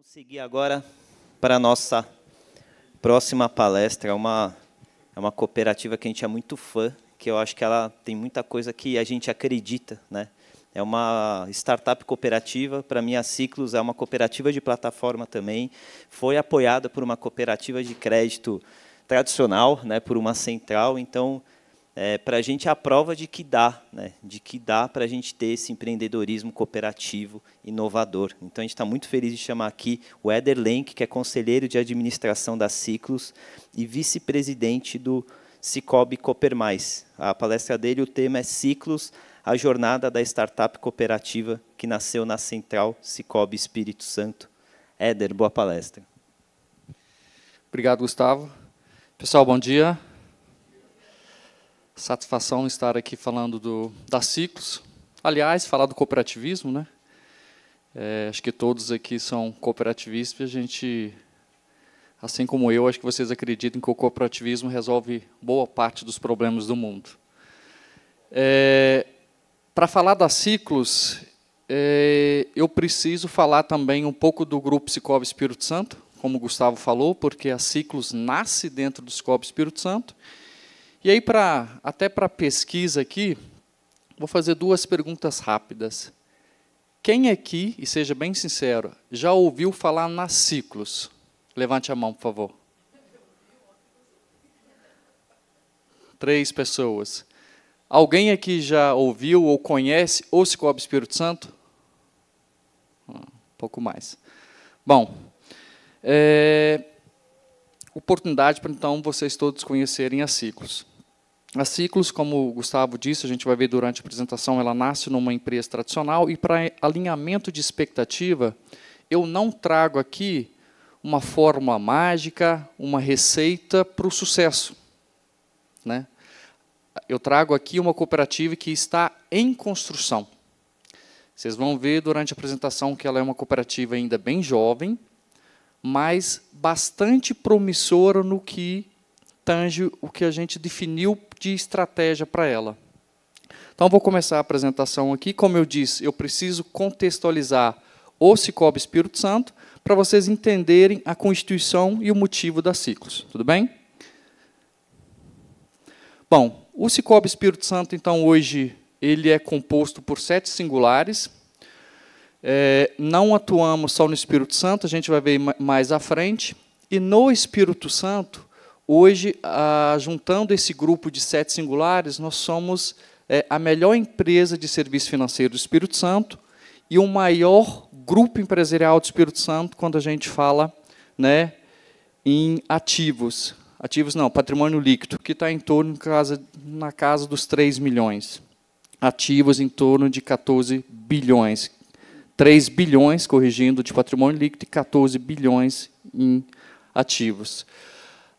Vamos seguir agora para a nossa próxima palestra. É uma cooperativa que a gente é muito fã, que eu acho que ela tem muita coisa que a gente acredita, né? É uma startup cooperativa, para mim a Ciclus é uma cooperativa de plataforma também, foi apoiada por uma cooperativa de crédito tradicional, né, por uma central, então, para a gente é a prova de que dá, né, de que dá para a gente ter esse empreendedorismo cooperativo inovador. Então, a gente está muito feliz de chamar aqui o Éder Lenk, que é conselheiro de administração da Ciclus e vice-presidente do Cicobi Coopermais. A palestra dele, o tema é Ciclus, a jornada da startup cooperativa que nasceu na Central Cicobi Espírito Santo. Éder, boa palestra. Obrigado, Gustavo. Pessoal, bom dia. Satisfação estar aqui falando da Ciclus. Aliás, falar do cooperativismo, né? Acho que todos aqui são cooperativistas e a gente, assim como eu, acho que vocês acreditam que o cooperativismo resolve boa parte dos problemas do mundo. Para falar da Ciclus, eu preciso falar também um pouco do Grupo Cicobi Espírito Santo, como o Gustavo falou, porque a Ciclus nasce dentro do Cicobi Espírito Santo. E aí, até para a pesquisa aqui, vou fazer duas perguntas rápidas. Quem aqui, e seja bem sincero, já ouviu falar na Ciclus? Levante a mão, por favor. 3 pessoas. Alguém aqui já ouviu ou conhece o Cicobi Espírito Santo? Um pouco mais. Bom, oportunidade para, então, vocês todos conhecerem a Ciclus. A Ciclus, como o Gustavo disse, a gente vai ver durante a apresentação, ela nasce numa empresa tradicional e, para alinhamento de expectativa, eu não trago aqui uma fórmula mágica, uma receita para o sucesso, né? Eu trago aqui uma cooperativa que está em construção. Vocês vão ver durante a apresentação que ela é uma cooperativa ainda bem jovem, mas bastante promissora no que tange o que a gente definiu de estratégia para ela. Então, vou começar a apresentação aqui. Como eu disse, eu preciso contextualizar o Cicobi Espírito Santo para vocês entenderem a constituição e o motivo da Ciclus. Tudo bem? Bom, o Cicobi Espírito Santo, então, hoje, ele é composto por 7 singulares. Não atuamos só no Espírito Santo, a gente vai ver mais à frente. E no Espírito Santo, hoje, juntando esse grupo de 7 singulares, nós somos a melhor empresa de serviço financeiro do Espírito Santo e o maior grupo empresarial do Espírito Santo quando a gente fala, né, em ativos. Ativos não, patrimônio líquido, que está em torno, na casa dos 3 milhões. Ativos em torno de 14 bilhões. 3 bilhões, corrigindo, de patrimônio líquido e 14 bilhões em ativos.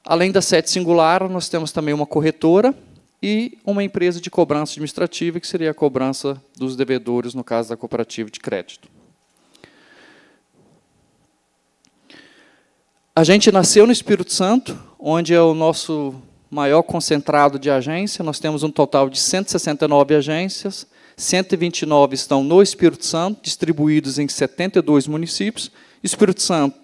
Além da 7 singular, nós temos também uma corretora e uma empresa de cobrança administrativa, que seria a cobrança dos devedores, no caso da cooperativa de crédito. A gente nasceu no Espírito Santo, onde é o nosso maior concentrado de agência. Nós temos um total de 169 agências, 129 estão no Espírito Santo, distribuídos em 72 municípios. Espírito Santo,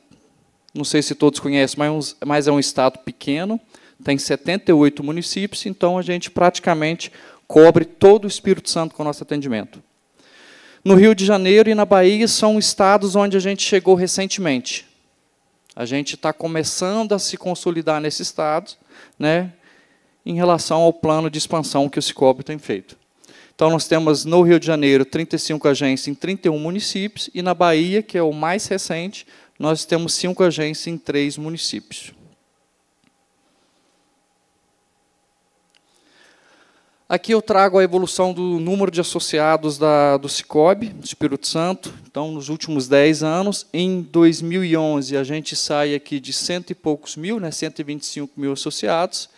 não sei se todos conhecem, mas é um estado pequeno, tem 78 municípios, então a gente praticamente cobre todo o Espírito Santo com o nosso atendimento. No Rio de Janeiro e na Bahia são estados onde a gente chegou recentemente. A gente está começando a se consolidar nesses estados, né, em relação ao plano de expansão que o Cicobi tem feito. Então, nós temos no Rio de Janeiro 35 agências em 31 municípios, e na Bahia, que é o mais recente, nós temos 5 agências em 3 municípios. Aqui eu trago a evolução do número de associados do Cicobi, do Espírito Santo. Então, nos últimos 10 anos, em 2011, a gente sai aqui de 100 e poucos mil, né, 125 mil associados,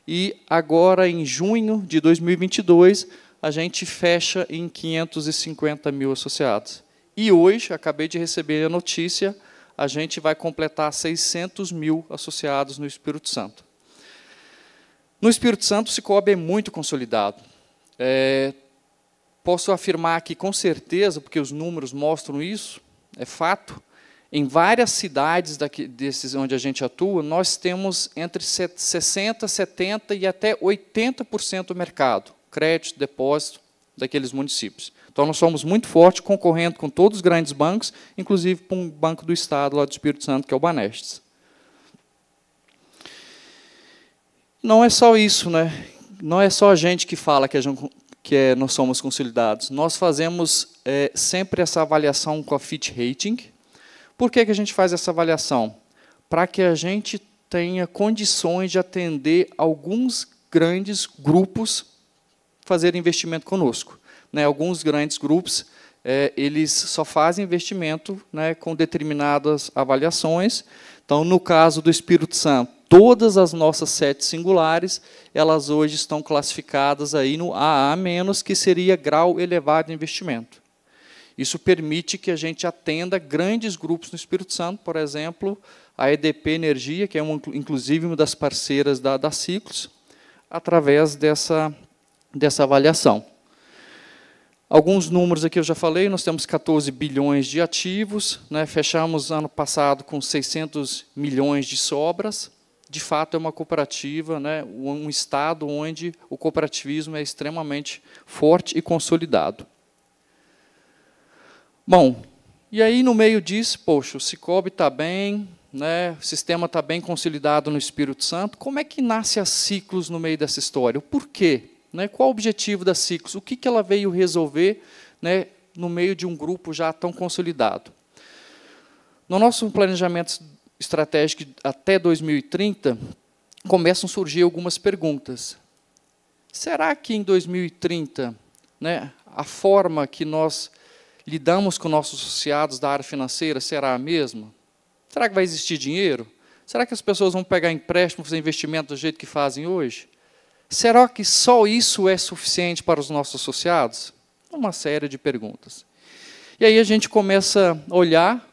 e agora, em junho de 2022, a gente fecha em 550 mil associados. E hoje, acabei de receber a notícia, a gente vai completar 600 mil associados no Espírito Santo. No Espírito Santo, o Cicobi é muito consolidado. Posso afirmar aqui com certeza, porque os números mostram isso, é fato, Em várias cidades desses onde a gente atua, nós temos entre 60%, 70% e até 80% do mercado, crédito, depósito, daqueles municípios. Então, nós somos muito fortes, concorrendo com todos os grandes bancos, inclusive com um banco do Estado, lá do Espírito Santo, que é o Banestes. Não é só isso, né? Não é só a gente que fala que nós somos consolidados. Nós fazemos sempre essa avaliação com a Fitch Rating. Por que a gente faz essa avaliação? Para que a gente tenha condições de atender alguns grandes grupos fazer investimento conosco. Né, alguns grandes grupos, eles só fazem investimento, né, com determinadas avaliações. Então, no caso do Espírito Santo, todas as nossas 7 singulares, elas hoje estão classificadas aí no AA-, que seria grau elevado de investimento. Isso permite que a gente atenda grandes grupos no Espírito Santo, por exemplo, a EDP Energia, que é inclusive uma das parceiras da Ciclos, através dessa avaliação. Alguns números aqui eu já falei, nós temos 14 bilhões de ativos, né, fechamos ano passado com 600 milhões de sobras. De fato, é uma cooperativa, né, um estado onde o cooperativismo é extremamente forte e consolidado. Bom, e aí no meio disso, poxa, o Sicoob está bem, né, o sistema está bem consolidado no Espírito Santo. Como é que nasce a Ciclos no meio dessa história? O porquê? Né, qual o objetivo da Ciclos? O que ela veio resolver, né, no meio de um grupo já tão consolidado? No nosso planejamento estratégico até 2030, começam a surgir algumas perguntas. Será que em 2030, né, a forma que nós lidamos com nossos associados da área financeira será a mesma? Será que vai existir dinheiro? Será que as pessoas vão pegar empréstimo, fazer investimento do jeito que fazem hoje? Será que só isso é suficiente para os nossos associados? Uma série de perguntas. E aí a gente começa a olhar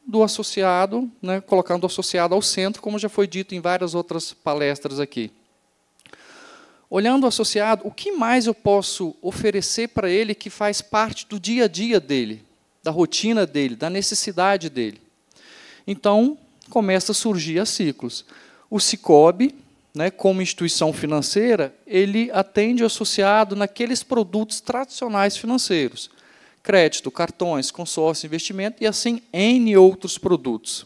do associado, né, colocando o associado ao centro, como já foi dito em várias outras palestras aqui. Olhando o associado, o que mais eu posso oferecer para ele que faz parte do dia a dia dele, da rotina dele, da necessidade dele? Então, começa a surgir a Ciclos. O Sicoob, né, como instituição financeira, ele atende o associado naqueles produtos tradicionais financeiros. Crédito, cartões, consórcio, investimento e assim N outros produtos.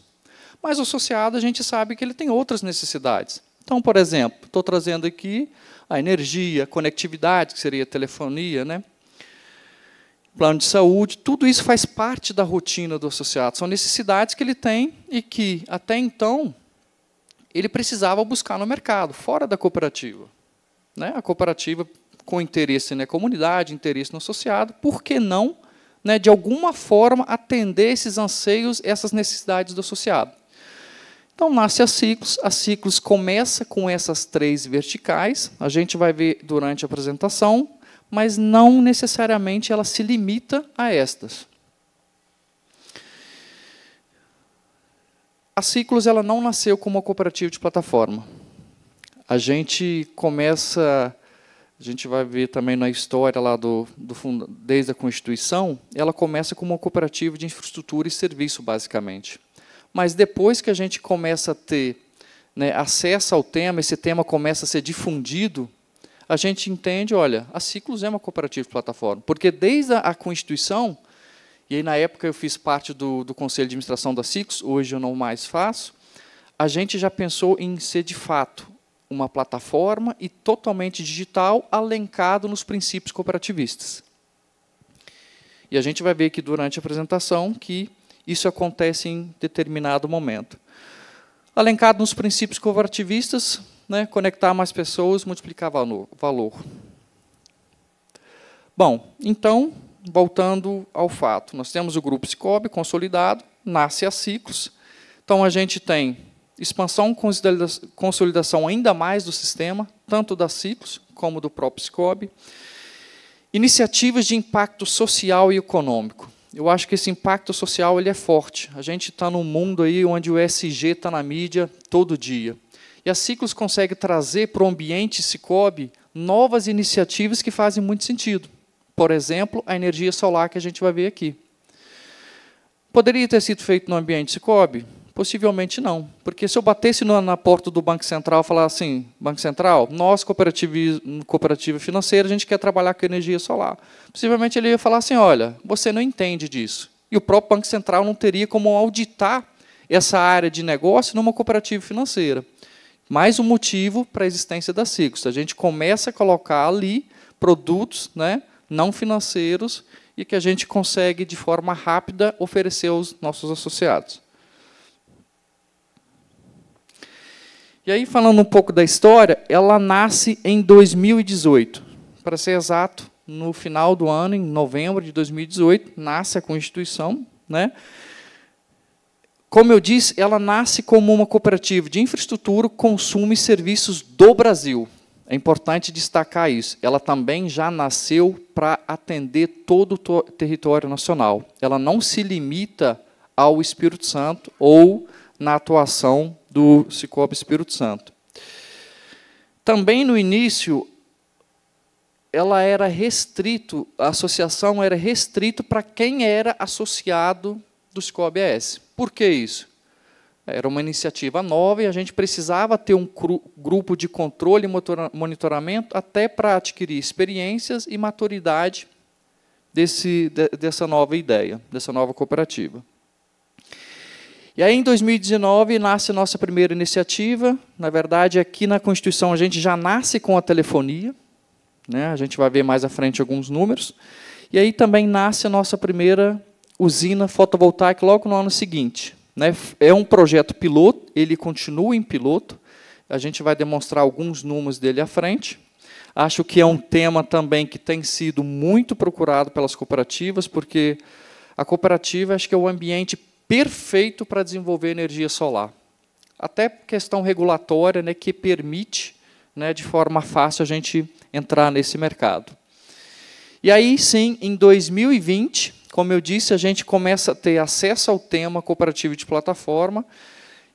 Mas o associado, a gente sabe que ele tem outras necessidades. Então, por exemplo, estou trazendo aqui a energia, a conectividade, que seria a telefonia, né? Plano de saúde, tudo isso faz parte da rotina do associado. São necessidades que ele tem e que, até então, ele precisava buscar no mercado, fora da cooperativa. Né? A cooperativa com interesse na comunidade, interesse no associado, por que não, né, de alguma forma, atender esses anseios, essas necessidades do associado? Então, nasce a Ciclos começa com essas 3 verticais, a gente vai ver durante a apresentação, mas não necessariamente ela se limita a estas. A Ciclos ela não nasceu como uma cooperativa de plataforma. A gente vai ver também na história lá desde a Constituição, ela começa como uma cooperativa de infraestrutura e serviço, basicamente. Mas depois que a gente começa a ter, né, acesso ao tema, esse tema começa a ser difundido, a gente entende, olha, a Ciclos é uma cooperativa de plataforma, porque desde a Constituição, e aí na época eu fiz parte do Conselho de Administração da Ciclos, hoje eu não mais faço, a gente já pensou em ser, de fato, uma plataforma e totalmente digital, alencado nos princípios cooperativistas. E a gente vai ver aqui durante a apresentação que isso acontece em determinado momento. Alencado nos princípios cooperativistas, né, conectar mais pessoas, multiplicar valor. Bom, então, voltando ao fato, nós temos o grupo Sicoob consolidado, nasce a Ciclos. Então, a gente tem expansão, consolidação ainda mais do sistema, tanto da Ciclos como do próprio Sicoob. Iniciativas de impacto social e econômico. Eu acho que esse impacto social ele é forte. A gente está num mundo aí onde o ESG está na mídia todo dia. E a Ciclos consegue trazer para o ambiente Sicoob novas iniciativas que fazem muito sentido. Por exemplo, a energia solar que a gente vai ver aqui. Poderia ter sido feito no ambiente Cicobi? Possivelmente não, porque se eu batesse na porta do Banco Central e falar assim, Banco Central, nós, cooperativa financeira, a gente quer trabalhar com energia solar. Possivelmente ele ia falar assim, olha, você não entende disso. E o próprio Banco Central não teria como auditar essa área de negócio numa cooperativa financeira. Mais um motivo para a existência da Ciclus. A gente começa a colocar ali produtos, né, não financeiros e que a gente consegue, de forma rápida, oferecer aos nossos associados. E aí, falando um pouco da história, ela nasce em 2018. Para ser exato, no final do ano, em novembro de 2018, nasce a Constituição, né? Como eu disse, ela nasce como uma cooperativa de infraestrutura, consumo e serviços do Brasil. É importante destacar isso. Ela também já nasceu para atender todo o território nacional. Ela não se limita ao Espírito Santo ou na atuação do Cicobi Espírito Santo. Também, no início, ela era restrito, a associação era restrito para quem era associado do Cicobi AS. Por que isso? Era uma iniciativa nova e a gente precisava ter um grupo de controle e monitoramento até para adquirir experiências e maturidade dessa nova ideia, dessa nova cooperativa. E aí, em 2019, nasce a nossa primeira iniciativa. Na verdade, aqui na Constituição, a gente já nasce com a telefonia, né? A gente vai ver mais à frente alguns números. E aí também nasce a nossa primeira usina fotovoltaica logo no ano seguinte, né? É um projeto piloto, ele continua em piloto. A gente vai demonstrar alguns números dele à frente. Acho que é um tema também que tem sido muito procurado pelas cooperativas, porque a cooperativa, acho que é o ambiente perfeito para desenvolver energia solar. Até questão regulatória, né, que permite, né, de forma fácil a gente entrar nesse mercado. E aí, sim, em 2020, como eu disse, a gente começa a ter acesso ao tema cooperativo de plataforma,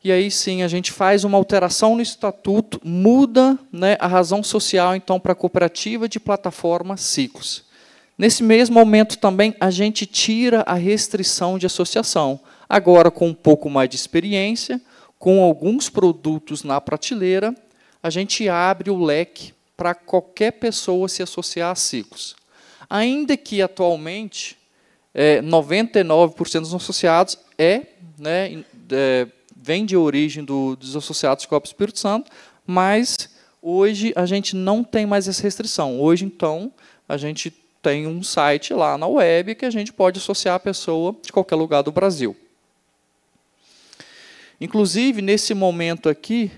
e aí, sim, a gente faz uma alteração no estatuto, muda, né, a razão social, então, para a cooperativa de plataforma Ciclus. Nesse mesmo momento, também, a gente tira a restrição de associação. Agora, com um pouco mais de experiência, com alguns produtos na prateleira, a gente abre o leque para qualquer pessoa se associar a Ciclus. Ainda que, atualmente, 99% dos associados vem de origem dos associados do Cicobi Espírito Santo, mas hoje a gente não tem mais essa restrição. Hoje, então, a gente tem um site lá na web que a gente pode associar a pessoa de qualquer lugar do Brasil. Inclusive, nesse momento aqui,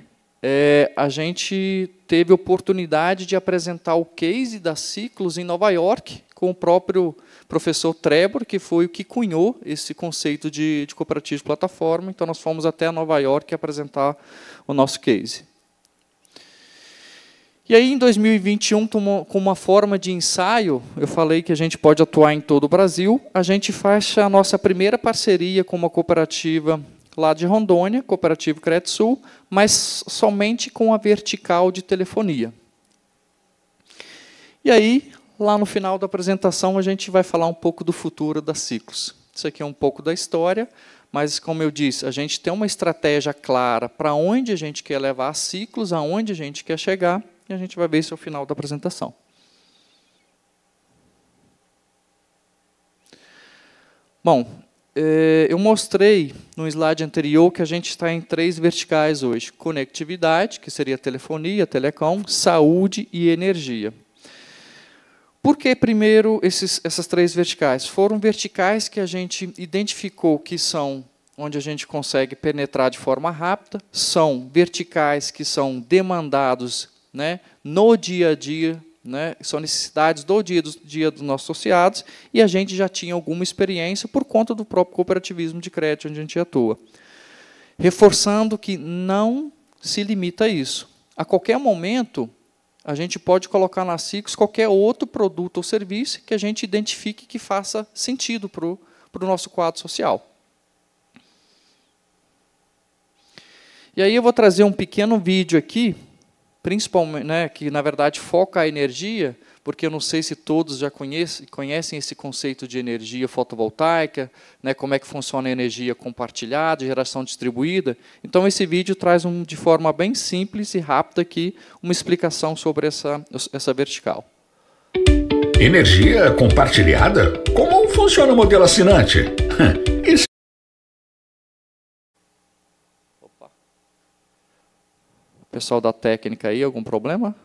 a gente teve a oportunidade de apresentar o case da Ciclus em Nova York, com o próprio professor Trevor, que foi o que cunhou esse conceito de cooperativa de plataforma. Então, nós fomos até Nova York apresentar o nosso case. E aí, em 2021, como uma forma de ensaio, eu falei que a gente pode atuar em todo o Brasil, a gente faz a nossa primeira parceria com uma cooperativa lá de Rondônia, Cooperativa Credsul, mas somente com a vertical de telefonia. E aí, lá no final da apresentação, a gente vai falar um pouco do futuro da Ciclus. Isso aqui é um pouco da história, mas, como eu disse, a gente tem uma estratégia clara para onde a gente quer levar a Ciclus, aonde a gente quer chegar, e a gente vai ver isso ao final da apresentação. Bom, eu mostrei no slide anterior que a gente está em 3 verticais hoje. Conectividade, que seria telefonia, telecom, saúde e energia. Por que, primeiro, essas 3 verticais? Foram verticais que a gente identificou que são onde a gente consegue penetrar de forma rápida, são verticais que são demandados, né, no dia a dia, né, são necessidades do dia dos nossos associados, e a gente já tinha alguma experiência por conta do próprio cooperativismo de crédito onde a gente atua. Reforçando que não se limita a isso. A qualquer momento, a gente pode colocar na Ciclus qualquer outro produto ou serviço que a gente identifique que faça sentido para o nosso quadro social. E aí eu vou trazer um pequeno vídeo aqui, principalmente, né, que na verdade foca a energia, porque eu não sei se todos já conhecem esse conceito de energia fotovoltaica, né, como é que funciona a energia compartilhada, geração distribuída. Então, esse vídeo traz, de forma bem simples e rápida, aqui, uma explicação sobre essa vertical. Energia compartilhada? Como funciona o modelo assinante? Opa. Pessoal da técnica aí, algum problema?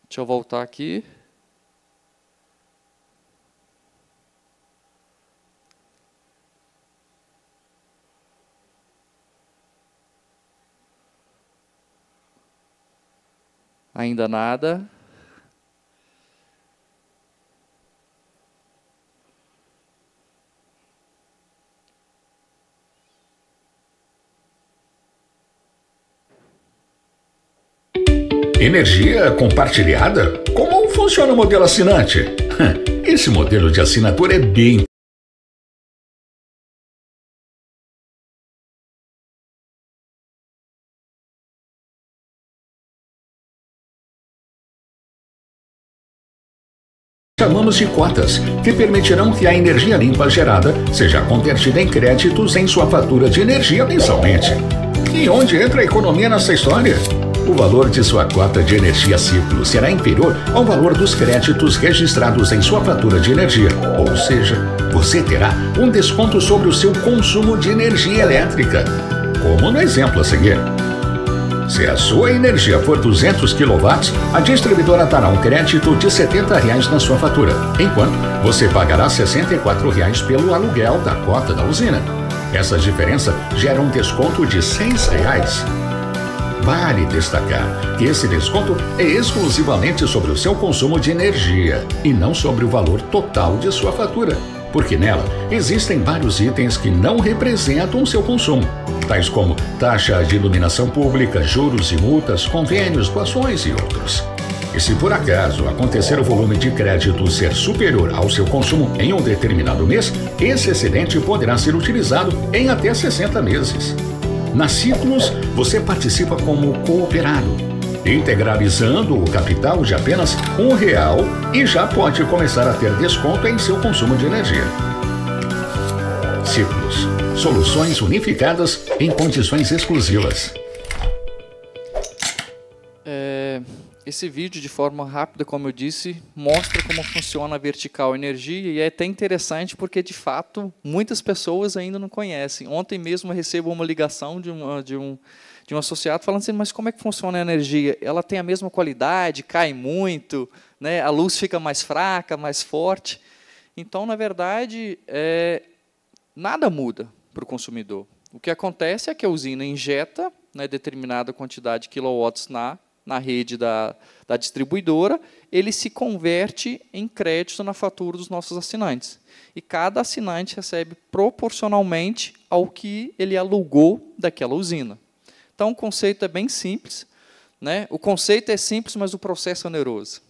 Deixa eu voltar aqui. Ainda nada. Energia compartilhada? Como funciona o modelo assinante? Esse modelo de assinatura é bem... chamamos de cotas, que permitirão que a energia limpa gerada seja convertida em créditos em sua fatura de energia mensalmente. E onde entra a economia nessa história? O valor de sua cota de energia ciclo será inferior ao valor dos créditos registrados em sua fatura de energia. Ou seja, você terá um desconto sobre o seu consumo de energia elétrica. Como no exemplo a seguir. Se a sua energia for 200 kW, a distribuidora dará um crédito de R$ 70 na sua fatura, enquanto você pagará R$ 64 pelo aluguel da cota da usina. Essa diferença gera um desconto de R$ 6. Vale destacar que esse desconto é exclusivamente sobre o seu consumo de energia e não sobre o valor total de sua fatura, porque nela existem vários itens que não representam o seu consumo, tais como taxa de iluminação pública, juros e multas, convênios, doações e outros. E se por acaso acontecer o volume de crédito ser superior ao seu consumo em um determinado mês, esse excedente poderá ser utilizado em até 60 meses. Na Ciclus, você participa como cooperado, integralizando o capital de apenas R$ 1 e já pode começar a ter desconto em seu consumo de energia. Ciclus, soluções unificadas em condições exclusivas. Esse vídeo, de forma rápida, como eu disse, mostra como funciona a vertical energia e é até interessante porque, de fato, muitas pessoas ainda não conhecem. Ontem mesmo eu recebo uma ligação de um associado falando assim, mas como é que funciona a energia? Ela tem a mesma qualidade, cai muito, né? A luz fica mais fraca, mais forte. Então, na verdade, nada muda para o consumidor. O que acontece é que a usina injeta, né, determinada quantidade de quilowatts na rede da distribuidora, ele se converte em crédito na fatura dos nossos assinantes. E cada assinante recebe proporcionalmente ao que ele alugou daquela usina. Então, o conceito é bem simples, né? O conceito é simples, mas o processo é oneroso.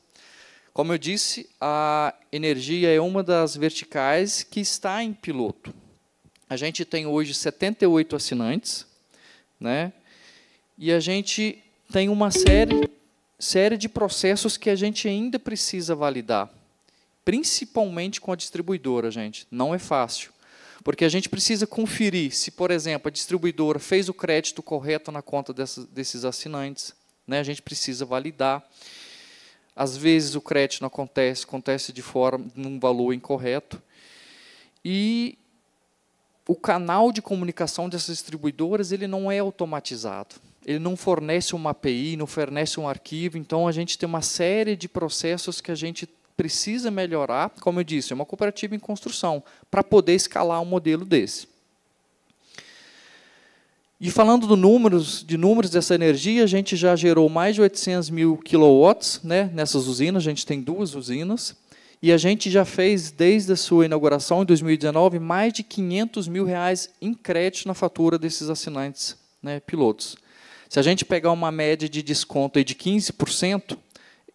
Como eu disse, a energia é uma das verticais que está em piloto. A gente tem hoje 78 assinantes, né? E a gente tem uma série de processos que a gente ainda precisa validar, principalmente com a distribuidora, gente. Não é fácil, porque a gente precisa conferir se, por exemplo, a distribuidora fez o crédito correto na conta desses assinantes, né? A gente precisa validar. Às vezes o crédito não acontece num valor incorreto. E o canal de comunicação dessas distribuidoras ele não é automatizado. Ele não fornece uma API, não fornece um arquivo, então a gente tem uma série de processos que a gente precisa melhorar, como eu disse, é uma cooperativa em construção, para poder escalar um modelo desse. E falando de números dessa energia, a gente já gerou mais de 800 mil quilowatts, né, nessas usinas, a gente tem 2 usinas, e a gente já fez, desde a sua inauguração, em 2019, mais de R$ 500 mil em crédito na fatura desses assinantes, né, pilotos. Se a gente pegar uma média de desconto aí de 15%,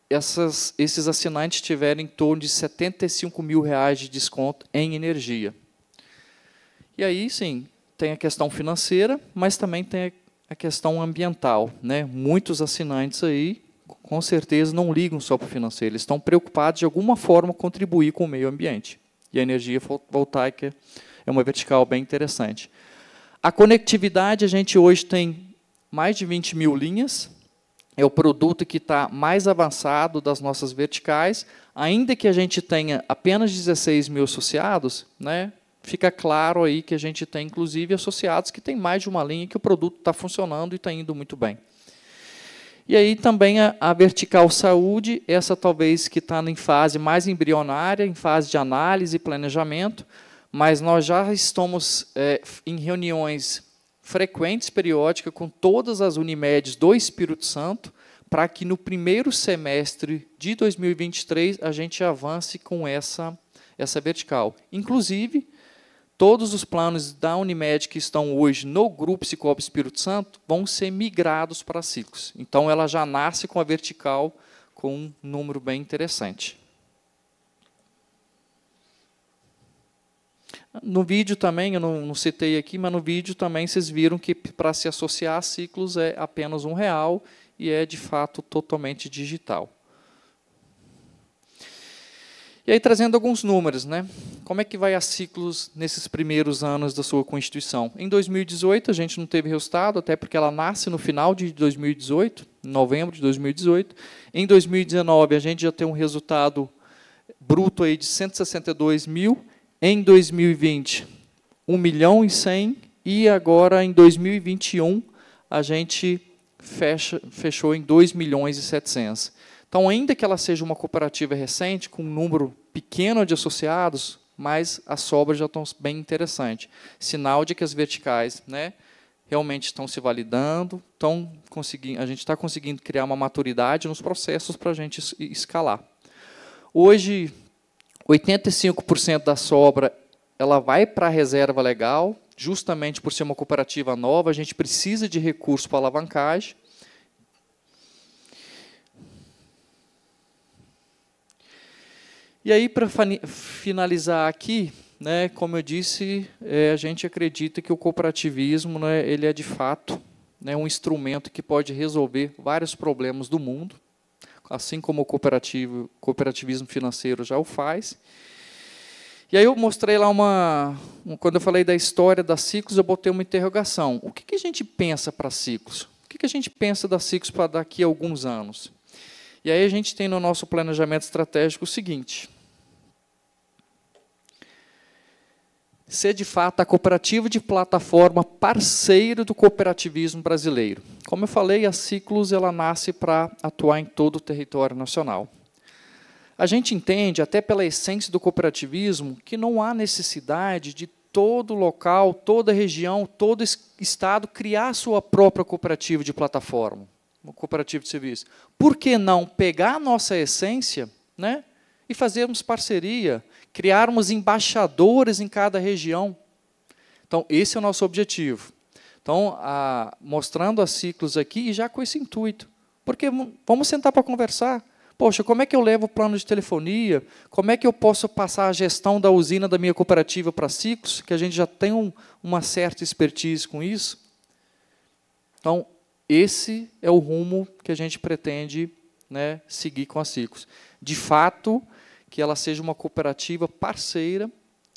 esses assinantes tiverem em torno de R$ 75 mil de desconto em energia. E aí, sim, tem a questão financeira, mas também tem a questão ambiental, né? Muitos assinantes aí, com certeza, não ligam só para o financeiro, eles estão preocupados de alguma forma contribuir com o meio ambiente. E a energia voltaica é uma vertical bem interessante. A conectividade, a gente hoje tem mais de 20 mil linhas, é o produto que está mais avançado das nossas verticais, ainda que a gente tenha apenas 16 mil associados, né? Fica claro aí que a gente tem, inclusive, associados que têm mais de uma linha que o produto está funcionando e está indo muito bem. E aí também a vertical saúde, essa talvez que está em fase mais embrionária, em fase de análise e planejamento, mas nós já estamos em reuniões frequentes, periódicas, com todas as Unimedes do Espírito Santo, para que no primeiro semestre de 2023 a gente avance com essa vertical. Inclusive, todos os planos da Unimed que estão hoje no Grupo Cicobi Espírito Santo vão ser migrados para ciclos. Então, ela já nasce com a vertical com um número bem interessante. No vídeo também, eu não citei aqui, mas no vídeo também vocês viram que para se associar a ciclos é apenas R$1 e é, de fato, totalmente digital. E aí, trazendo alguns números, né? Como é que vai a ciclos nesses primeiros anos da sua constituição? Em 2018, a gente não teve resultado, até porque ela nasce no final de 2018, em novembro de 2018. Em 2019, a gente já tem um resultado bruto aí de 162 mil. Em 2020, 1.100.000. E agora, em 2021, a gente fechou em 2.700.000. Então, ainda que ela seja uma cooperativa recente, com um número pequeno de associados, mas as sobras já estão bem interessantes. Sinal de que as verticais, né, realmente estão se validando, a gente está conseguindo criar uma maturidade nos processos para a gente escalar. Hoje, 85% da sobra ela vai para a reserva legal, justamente por ser uma cooperativa nova, a gente precisa de recursos para alavancagem. E aí, para finalizar aqui, né, como eu disse, a gente acredita que o cooperativismo, né, ele é, de fato, né, um instrumento que pode resolver vários problemas do mundo, assim como o cooperativismo financeiro já o faz. E aí eu mostrei lá quando eu falei da história das ciclos, eu botei uma interrogação. O que a gente pensa para ciclos? O que a gente pensa das ciclos para daqui a alguns anos? E aí a gente tem no nosso planejamento estratégico o seguinte: ser, de fato, a cooperativa de plataforma parceira do cooperativismo brasileiro. Como eu falei, a Ciclos ela nasce para atuar em todo o território nacional. A gente entende, até pela essência do cooperativismo, que não há necessidade de todo local, toda região, todo estado criar a sua própria cooperativa de plataforma, uma cooperativa de serviço. Por que não pegar a nossa essência, né, e fazermos parceria, criarmos embaixadores em cada região? Então, esse é o nosso objetivo. Então, mostrando as ciclos aqui, e já com esse intuito. Porque vamos sentar para conversar. Poxa, como é que eu levo o plano de telefonia? Como é que eu posso passar a gestão da usina da minha cooperativa para ciclos, que a gente já tem uma certa expertise com isso? Então, esse é o rumo que a gente pretende, né, seguir com a Ciclos. De fato, que ela seja uma cooperativa parceira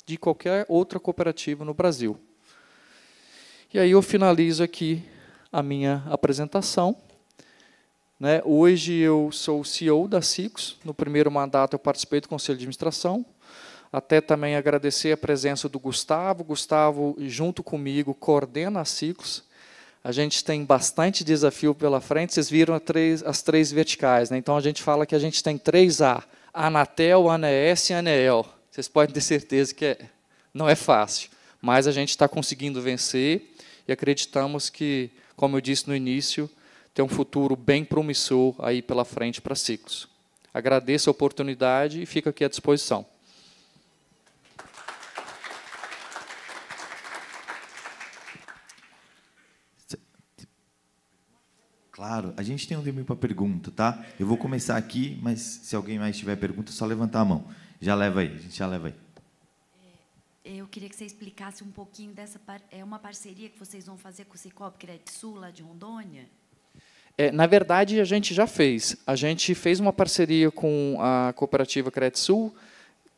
de qualquer outra cooperativa no Brasil. E aí eu finalizo aqui a minha apresentação. Né, hoje eu sou o CEO da Ciclos. No primeiro mandato eu participei do Conselho de Administração. Até também agradecer a presença do Gustavo. Gustavo, junto comigo, coordena a Ciclos. A gente tem bastante desafio pela frente. Vocês viram as três verticais, né? Então, a gente fala que a gente tem 3A: Anatel, ANES e ANEEL. Vocês podem ter certeza que não é fácil, mas a gente está conseguindo vencer e acreditamos que, como eu disse no início, tem um futuro bem promissor aí pela frente para Ciclos. Agradeço a oportunidade e fico aqui à disposição. Claro, a gente tem um tempo para pergunta, tá? Eu vou começar aqui, mas se alguém mais tiver pergunta, é só levantar a mão. Já leva aí, a gente já leva aí. Eu queria que você explicasse um pouquinho dessa... É uma parceria que vocês vão fazer com o Sicoob Credsul, lá de Rondônia? Na verdade, a gente já fez. A gente fez uma parceria com a cooperativa Credsul,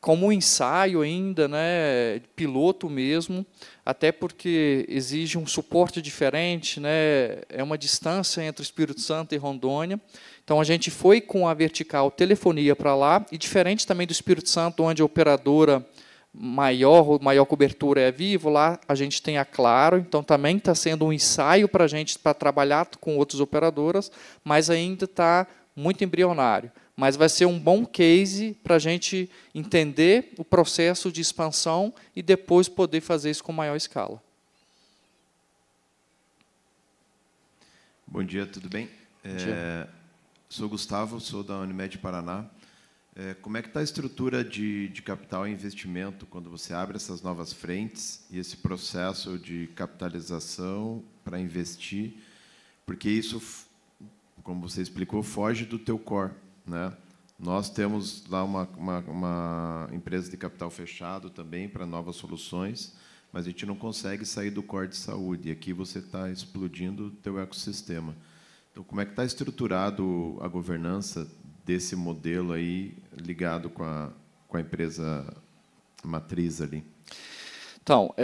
como um ensaio ainda, né, piloto mesmo, até porque exige um suporte diferente, né, é uma distância entre o Espírito Santo e Rondônia. Então, a gente foi com a vertical telefonia para lá, e diferente também do Espírito Santo, onde a operadora maior cobertura é a Vivo, lá a gente tem a Claro, então também está sendo um ensaio para a gente, para trabalhar com outras operadoras, mas ainda está muito embrionário. Mas vai ser um bom case para a gente entender o processo de expansão e depois poder fazer isso com maior escala. Bom dia, tudo bem? Bom dia. Sou Gustavo, sou da Unimed Paraná. Como é que está a estrutura de capital e investimento quando você abre essas novas frentes e esse processo de capitalização para investir? Porque isso, como você explicou, foge do teu core, né? Nós temos lá uma empresa de capital fechado também para novas soluções, mas a gente não consegue sair do core de saúde. E aqui você está explodindo o teu ecossistema. Então, como é que está estruturado a governança desse modelo aí ligado com a empresa matriz ali? Então,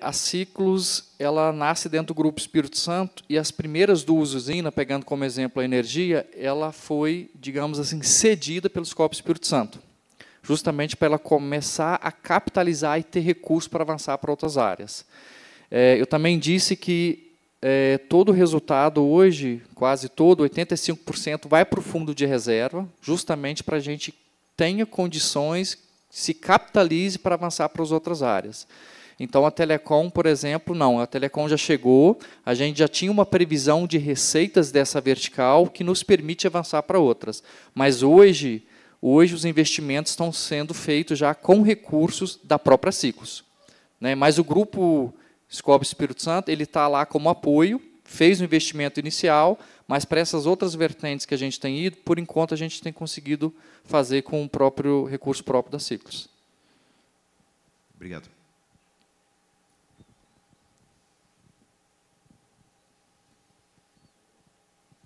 a Ciclus, ela nasce dentro do Grupo Espírito Santo, e as primeiras duas usinas, pegando como exemplo a energia, ela foi, digamos assim, cedida pelo Sicoob Espírito Santo, justamente para ela começar a capitalizar e ter recursos para avançar para outras áreas. Eu também disse que todo o resultado hoje, quase todo, 85%, vai para o fundo de reserva, justamente para a gente tenha condições, se capitalize para avançar para as outras áreas. Então, a Telecom, por exemplo, não. A Telecom já chegou, a gente já tinha uma previsão de receitas dessa vertical que nos permite avançar para outras. Mas hoje os investimentos estão sendo feitos já com recursos da própria Ciclus, né? Mas o grupo Sicoob Espírito Santo, ele está lá como apoio, fez o investimento inicial, mas para essas outras vertentes que a gente tem ido, por enquanto a gente tem conseguido fazer com o próprio recurso próprio da Ciclus. Obrigado.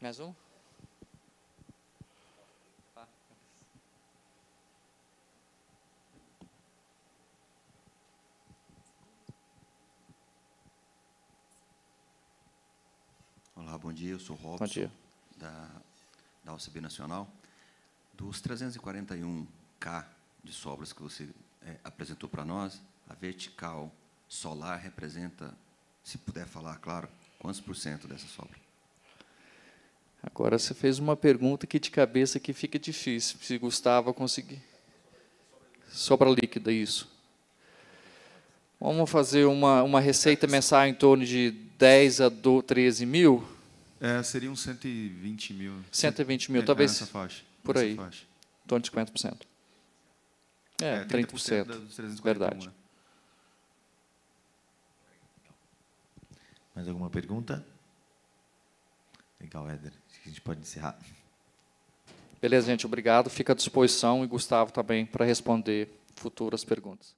Mais um? Olá, bom dia. Eu sou Robson, Bom dia. da OCB Nacional. Dos 341K de sobras que você apresentou para nós, a vertical solar representa, se puder falar, claro, quantos por cento dessa sobra? Agora você fez uma pergunta que de cabeça que fica difícil, se Gustavo conseguir. Sobra líquida, isso. Vamos fazer uma receita mensal em torno de 10 a 13 mil? Seriam 120 mil. 120 mil, talvez. Nessa faixa. Por aí. Em torno de 50%. 30%. Dos 341, verdade. né? Mais alguma pergunta? Legal, Éder. Acho que a gente pode encerrar. Beleza, gente. Obrigado. Fica à disposição, e Gustavo também para responder futuras perguntas.